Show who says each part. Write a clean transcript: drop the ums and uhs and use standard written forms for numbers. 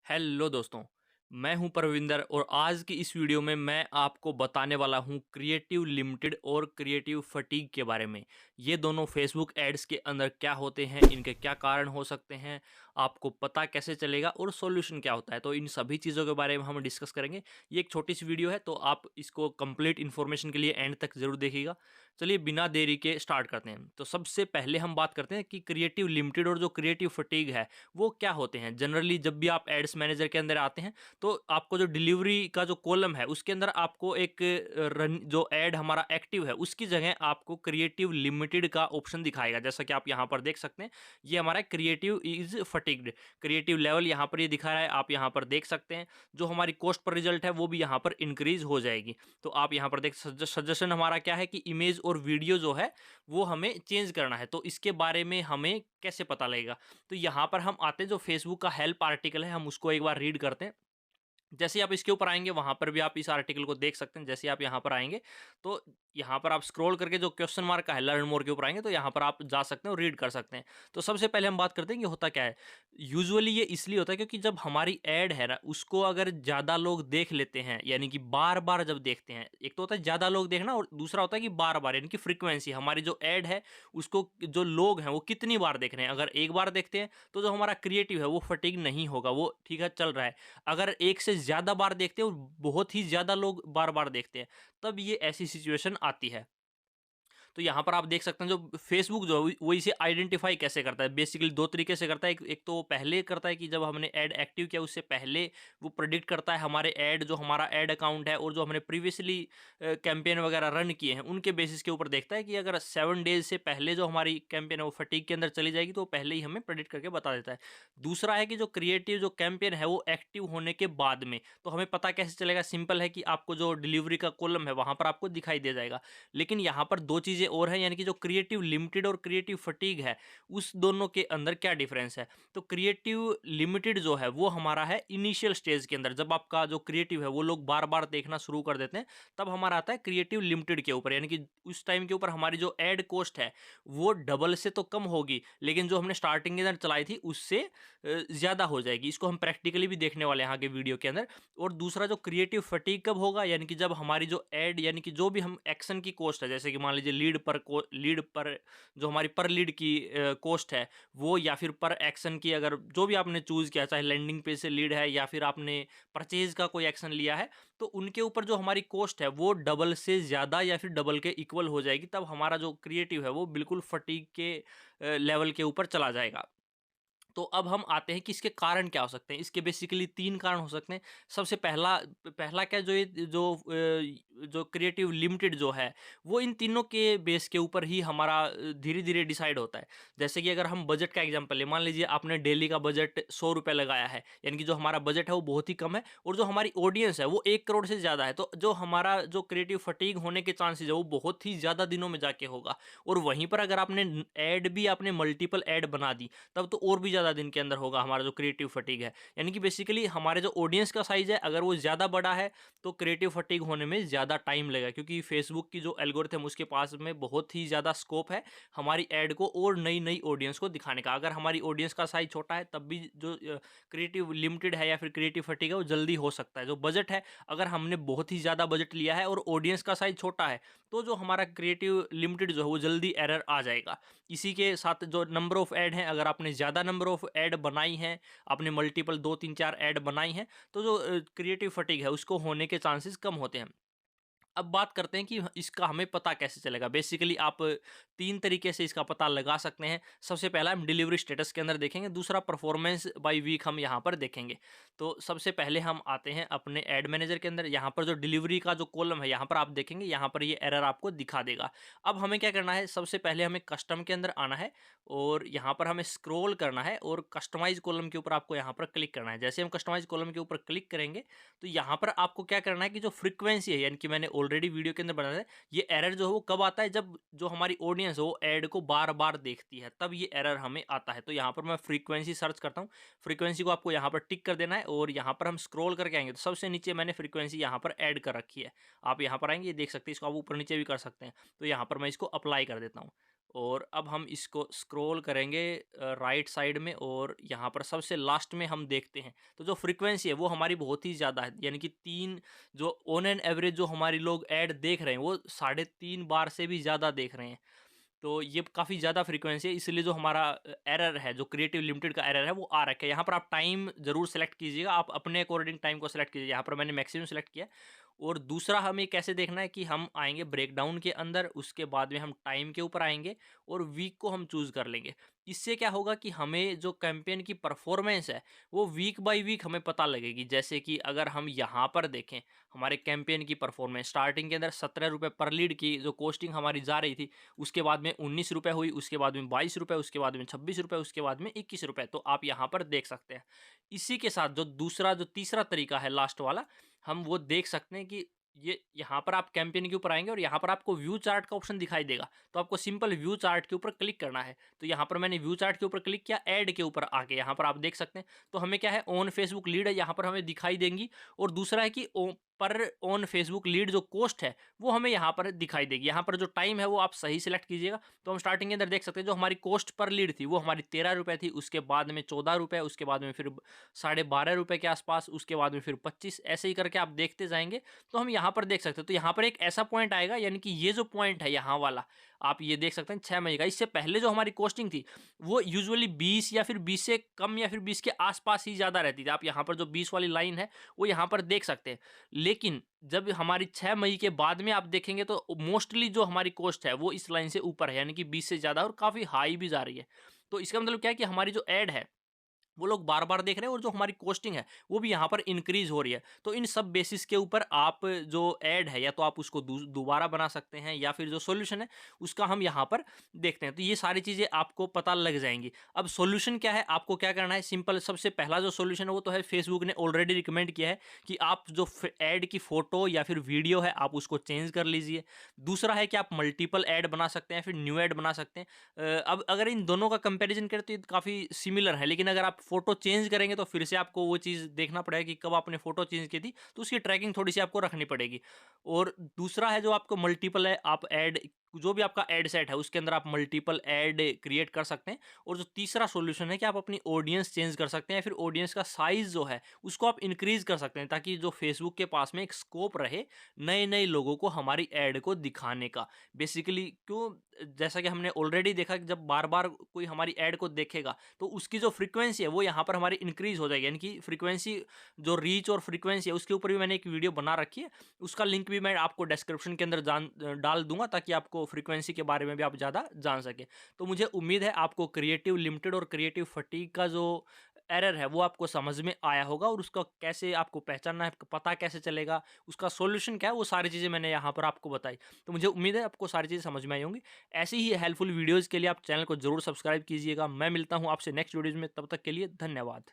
Speaker 1: Hello दोस्तों, मैं हूं परविंदर और आज की इस वीडियो में मैं आपको बताने वाला हूं क्रिएटिव लिमिटेड और क्रिएटिव फटीग के बारे में। ये दोनों फेसबुक एड्स के अंदर क्या होते हैं, इनके क्या कारण हो सकते हैं, आपको पता कैसे चलेगा और सॉल्यूशन क्या होता है। तो इन सभी चीज़ों के बारे में हम डिस्कस करेंगे। ये एक छोटी सी वीडियो है तो आप इसको कंप्लीट इन्फॉर्मेशन के लिए एंड तक ज़रूर देखिएगा। चलिए बिना देरी के स्टार्ट करते हैं। तो सबसे पहले हम बात करते हैं कि क्रिएटिव लिमिटेड और जो क्रिएटिव फटीग है वो क्या होते हैं। जनरली जब भी आप एड्स मैनेजर के अंदर आते हैं तो आपको जो डिलीवरी का जो कॉलम है उसके अंदर आपको एक रन जो ऐड हमारा एक्टिव है उसकी जगह आपको क्रिएटिव लिमिटेड का ऑप्शन दिखाएगा। जैसा कि आप यहाँ पर देख सकते हैं, ये हमारा क्रिएटिव इज फटिग्ड, क्रिएटिव लेवल यहाँ पर ये दिखा रहा है, आप यहाँ पर देख सकते हैं। जो हमारी कॉस्ट पर रिजल्ट है वो भी यहाँ पर इंक्रीज हो जाएगी। तो आप यहाँ पर देख सजेशन हमारा क्या है कि इमेज और वीडियो जो है वो हमें चेंज करना है। तो इसके बारे में हमें कैसे पता लगेगा? तो यहाँ पर हम आते हैं, जो फेसबुक का हेल्प आर्टिकल है हम उसको एक बार रीड करते हैं। जैसे आप इसके ऊपर आएंगे वहां पर भी आप इस आर्टिकल को देख सकते हैं। जैसे आप यहाँ पर आएंगे तो यहाँ पर आप स्क्रॉल करके जो क्वेश्चन मार्क का है लर्न मोर के ऊपर आएंगे तो यहाँ पर आप जा सकते हैं और रीड कर सकते हैं। तो सबसे पहले हम बात करते हैं कि होता क्या है। यूजुअली ये इसलिए होता है क्योंकि जब हमारी ऐड है ना उसको अगर ज़्यादा लोग देख लेते हैं, यानी कि बार बार जब देखते हैं, एक तो होता है ज़्यादा लोग देखना और दूसरा होता है कि बार बार, यानी कि फ्रीक्वेंसी, हमारी जो ऐड है उसको जो लोग हैं वो कितनी बार देख रहे हैं। अगर एक बार देखते हैं तो जो हमारा क्रिएटिव है वो फटीग नहीं होगा, वो ठीक है चल रहा है। अगर एक से ज़्यादा बार देखते हैं और बहुत ही ज़्यादा लोग बार-बार देखते हैं, तब ये ऐसी सिचुएशन आती है। तो यहाँ पर आप देख सकते हैं जो फेसबुक जो है वो इसे आइडेंटिफाई कैसे करता है। बेसिकली दो तरीके से करता है। एक तो वो पहले करता है कि जब हमने ऐड एक्टिव किया उससे पहले वो प्रेडिक्ट करता है हमारे ऐड, जो हमारा ऐड अकाउंट है और जो हमने प्रीवियसली कैंपेन वगैरह रन किए हैं उनके बेसिस के ऊपर देखता है कि अगर 7 डेज से पहले जो हमारी कैंपेन है वो फटीग के अंदर चली जाएगी तो वो पहले ही हमें प्रेडिक्ट करके बता देता है। दूसरा है कि जो क्रिएटिव जो कैंपेन है वो एक्टिव होने के बाद में, तो हमें पता कैसे चलेगा? सिंपल है कि आपको जो डिलीवरी का कॉलम है वहां पर आपको दिखाई दे जाएगा। लेकिन यहाँ पर दो चीज़ें और हैं, यानी कि जो क्रिएटिव लिमिटेड और क्रिएटिव फटीग है उस दोनों के अंदर क्या डिफरेंस है। तो क्रिएटिव लिमिटेड जो है वो हमारा है इनिशियल स्टेज के अंदर, जब आपका जो क्रिएटिव है वो लोग बार बार देखना शुरू कर देते हैं तब हमारा आता है क्रिएटिव लिमिटेड के ऊपर। यानी कि उस टाइम के ऊपर हमारी जो एड कॉस्ट है वो डबल से तो कम होगी, लेकिन जो हमने स्टार्टिंग के अंदर चलाई थी उससे ज़्यादा हो जाएगी। इसको हम प्रैक्टिकली भी देखने वाले हैं यहाँ के वीडियो के अंदर। और दूसरा जो क्रिएटिव फटीग कब होगा, यानी कि जब हमारी जो एड, यानी कि जो भी हम एक्शन की कॉस्ट है, जैसे कि मान लीजिए लीड पर जो हमारी पर लीड की कॉस्ट है वो, या फिर पर एक्शन की, अगर जो भी आपने चूज किया, चाहे लैंडिंग पेज से लीड है या फिर आपने परचेज का कोई एक्शन लिया है, तो उनके ऊपर जो हमारी कॉस्ट है वो डबल से ज़्यादा या फिर डबल के इक्वल हो जाएगी। तब हमारा जो क्रिएटिव है वो बिल्कुल फटीग के लेवल के ऊपर चला जाएगा। तो अब हम आते हैं कि इसके कारण क्या हो सकते हैं। इसके बेसिकली 3 कारण हो सकते हैं। सबसे पहला पहला क्या, जो क्रिएटिव लिमिटेड जो है वो इन तीनों के बेस के ऊपर ही हमारा धीरे-धीरे डिसाइड होता है। जैसे कि अगर हम बजट का एग्जांपल लें, मान लीजिए आपने डेली का बजट ₹100 लगाया है, यानी कि जो हमारा बजट है वो बहुत ही कम है और जो हमारी ऑडियंस है वो 1 करोड़ से ज़्यादा है। तो जो हमारा जो क्रिएटिव फटीग होने के चांसेस है वो बहुत ही ज़्यादा दिनों में जाके होगा। और वहीं पर अगर आपने ऐड भी आपने मल्टीपल ऐड बना दी तब तो और भी ज़्यादा दिन के अंदर होगा हमारा जो क्रिएटिव फटीग है। यानी कि बेसिकली हमारे जो ऑडियंस का साइज़ है अगर वो ज़्यादा बड़ा है तो क्रिएटिव फटीग होने में ज़्यादा टाइम लगेगा, क्योंकि फेसबुक की जो एल्गोरिथम उसके पास में बहुत ही ज़्यादा स्कोप है हमारी ऐड को और नई-नई ऑडियंस को दिखाने का। अगर हमारी ऑडियंस का साइज़ छोटा है तब भी जो क्रिएटिव लिमिटेड है या फिर क्रिएटिव फटीग है वो जल्दी हो सकता है। जो बजट है, अगर हमने बहुत ही ज़्यादा बजट लिया है और ऑडियंस का साइज़ छोटा है तो जो हमारा क्रिएटिव लिमिटेड जो है वो जल्दी एरर आ जाएगा। इसी के साथ जो नंबर ऑफ ऐड हैं, अगर आपने ज़्यादा नंबर ऑफ ऐड बनाई हैं, आपने मल्टीपल 2 3 4 ऐड बनाई हैं, तो जो क्रिएटिव फटीग है उसको होने के चांसेस कम होते हैं। अब बात करते हैं कि इसका हमें पता कैसे चलेगा। बेसिकली आप 3 तरीके से इसका पता लगा सकते हैं। सबसे पहला हम डिलीवरी स्टेटस के अंदर देखेंगे, दूसरा परफॉर्मेंस बाय वीक हम यहाँ पर देखेंगे। तो सबसे पहले हम आते हैं अपने एड मैनेजर के अंदर। यहाँ पर जो डिलीवरी का जो कॉलम है यहाँ पर आप देखेंगे, यहाँ पर ये एरर आपको दिखा देगा। अब हमें क्या करना है, सबसे पहले हमें कस्टम के अंदर आना है और यहाँ पर हमें स्क्रॉल करना है और कस्टमाइज़ कॉलम के ऊपर आपको यहाँ पर क्लिक करना है। जैसे हम कस्टमाइज़ कॉलम के ऊपर क्लिक करेंगे तो यहाँ पर आपको क्या करना है कि जो फ्रीक्वेंसी है, यानी कि मैंने ऑलरेडी वीडियो के अंदर बताया था, ये एरर जो है वो कब आता है, जब जो हमारी ऑडियंस है वो ऐड को बार बार देखती है तब ये एरर हमें आता है। तो यहाँ पर मैं फ्रीक्वेंसी सर्च करता हूँ। फ्रीक्वेंसी को आपको यहाँ पर टिक कर देना है और यहाँ पर हम स्क्रॉल करके आएंगे तो सबसे नीचे मैंने फ्रीक्वेंसी यहाँ पर ऐड कर रखी है। आप यहाँ पर आएंगे, ये देख सकते हैं, इसको आप ऊपर नीचे भी कर सकते हैं। तो यहाँ पर मैं इसको अप्लाई कर देता हूँ और अब हम इसको स्क्रॉल करेंगे राइट साइड में और यहाँ पर सबसे लास्ट में हम देखते हैं तो जो फ्रीक्वेंसी है वो हमारी बहुत ही ज़्यादा है, यानी कि 3 जो ऑन एन एवरेज जो हमारी लोग ऐड देख रहे हैं वो 3.5 बार से भी ज़्यादा देख रहे हैं। तो ये काफ़ी ज़्यादा फ्रीक्वेंसी है, इसलिए जो हमारा एरर है, जो क्रिएटिव लिमिटेड का एरर है वो आ रखा है। यहाँ पर आप टाइम ज़रूर सेलेक्ट कीजिएगा, आप अपने अकॉर्डिंग टाइम को सेलेक्ट कीजिए। यहाँ पर मैंने मैक्सिमम सेलेक्ट किया है। और दूसरा हमें कैसे देखना है कि हम आएंगे ब्रेकडाउन के अंदर, उसके बाद में हम टाइम के ऊपर आएंगे और वीक को हम चूज़ कर लेंगे। इससे क्या होगा कि हमें जो कैंपेन की परफॉर्मेंस है वो वीक बाय वीक हमें पता लगेगी। जैसे कि अगर हम यहाँ पर देखें हमारे कैंपेन की परफॉर्मेंस, स्टार्टिंग के अंदर 17 रुपये पर लीड की जो कॉस्टिंग हमारी जा रही थी, उसके बाद में 19 रुपये हुई, उसके बाद में 22 रुपये, उसके बाद में 26 रुपये, उसके बाद में 21 रुपये। तो आप यहाँ पर देख सकते हैं। इसी के साथ जो तीसरा तरीका है लास्ट वाला, हम वो देख सकते हैं कि ये यहाँ पर आप कैंपेन के ऊपर आएंगे और यहाँ पर आपको व्यू चार्ट का ऑप्शन दिखाई देगा। तो आपको सिंपल व्यू चार्ट के ऊपर क्लिक करना है। तो यहाँ पर मैंने व्यू चार्ट के ऊपर क्लिक किया, ऐड के ऊपर आके यहाँ पर आप देख सकते हैं तो हमें क्या है, ऑन फेसबुक लीड है यहाँ पर हमें दिखाई देंगी। और दूसरा है कि पर ऑन फेसबुक लीड जो कॉस्ट है वो हमें यहाँ पर दिखाई देगी। यहाँ पर जो टाइम है वो आप सही सिलेक्ट कीजिएगा। तो हम स्टार्टिंग के अंदर देख सकते हैं जो हमारी कॉस्ट पर लीड थी वो हमारी 13 रुपये थी, उसके बाद में 14 रुपये, उसके बाद में फिर 12.5 रुपये के आसपास, उसके बाद में फिर 25, ऐसे ही करके आप देखते जाएंगे। तो हम यहाँ पर देख सकते हैं। तो यहाँ पर एक ऐसा पॉइंट आएगा, यानी कि ये जो पॉइंट है यहाँ वाला आप ये देख सकते हैं 6 मई का। इससे पहले जो हमारी कॉस्टिंग थी वो यूजुअली 20 या फिर 20 से कम या फिर 20 के आसपास ही ज़्यादा रहती थी। आप यहाँ पर जो 20 वाली लाइन है वो यहाँ पर देख सकते हैं। लेकिन जब हमारी 6 मई के बाद में आप देखेंगे तो मोस्टली जो हमारी कॉस्ट है वो इस लाइन से ऊपर है, यानी कि 20 से ज़्यादा और काफ़ी हाई भी जा रही है। तो इसका मतलब क्या है कि हमारी जो ऐड है वो लोग बार-बार देख रहे हैं और जो हमारी कॉस्टिंग है वो भी यहाँ पर इंक्रीज़ हो रही है। तो इन सब बेसिस के ऊपर आप जो ऐड है या तो आप उसको दोबारा बना सकते हैं या फिर जो सॉल्यूशन है उसका हम यहाँ पर देखते हैं। तो ये सारी चीज़ें आपको पता लग जाएँगी। अब सॉल्यूशन क्या है, आपको क्या करना है, सिंपल सबसे पहला जो सॉल्यूशन है वो तो है, फेसबुक ने ऑलरेडी रिकमेंड किया है कि आप जो ऐड की फ़ोटो या फिर वीडियो है आप उसको चेंज कर लीजिए। दूसरा है कि आप मल्टीपल ऐड बना सकते हैं, फिर न्यू ऐड बना सकते हैं। अब अगर इन दोनों का कंपैरिजन करें तो ये काफ़ी सिमिलर है, लेकिन अगर आप फ़ोटो चेंज करेंगे तो फिर से आपको वो चीज़ देखना पड़ेगा कि कब आपने फ़ोटो चेंज की थी, तो उसकी ट्रैकिंग थोड़ी-सी आपको रखनी पड़ेगी। और दूसरा है जो आपको मल्टीपल है, आप ऐड जो भी आपका ऐड सेट है उसके अंदर आप मल्टीपल ऐड क्रिएट कर सकते हैं। और जो तीसरा सॉल्यूशन है कि आप अपनी ऑडियंस चेंज कर सकते हैं, फिर ऑडियंस का साइज़ जो है उसको आप इंक्रीज़ कर सकते हैं, ताकि जो फेसबुक के पास में एक स्कोप रहे नए-नए लोगों को हमारी ऐड को दिखाने का। बेसिकली क्यों, जैसा कि हमने ऑलरेडी देखा कि जब बार-बार कोई हमारी ऐड को देखेगा तो उसकी जो फ्रीक्वेंसी है वो यहाँ पर हमारी इंक्रीज़ हो जाएगी, यानी कि फ्रीक्वेंसी जो रीच और फ्रीक्वेंसी है उसके ऊपर भी मैंने एक वीडियो बना रखी है। उसका लिंक भी मैं आपको डिस्क्रिप्शन के अंदर डाल दूँगा, ताकि आपको फ्रीक्वेंसी के बारे में भी आप ज़्यादा जान सकें। तो मुझे उम्मीद है आपको क्रिएटिव लिमिटेड और क्रिएटिव फटीग का जो एरर है वो आपको समझ में आया होगा, और उसका कैसे आपको पहचानना है, पता कैसे चलेगा, उसका सॉल्यूशन क्या है, वो सारी चीज़ें मैंने यहाँ पर आपको बताई। तो मुझे उम्मीद है आपको सारी चीज़ें समझ में आई होंगी। ऐसी ही हेल्पफुल वीडियोज़ के लिए आप चैनल को ज़रूर सब्सक्राइब कीजिएगा। मैं मिलता हूँ आपसे नेक्स्ट वीडियोज़ में, तब तक के लिए धन्यवाद।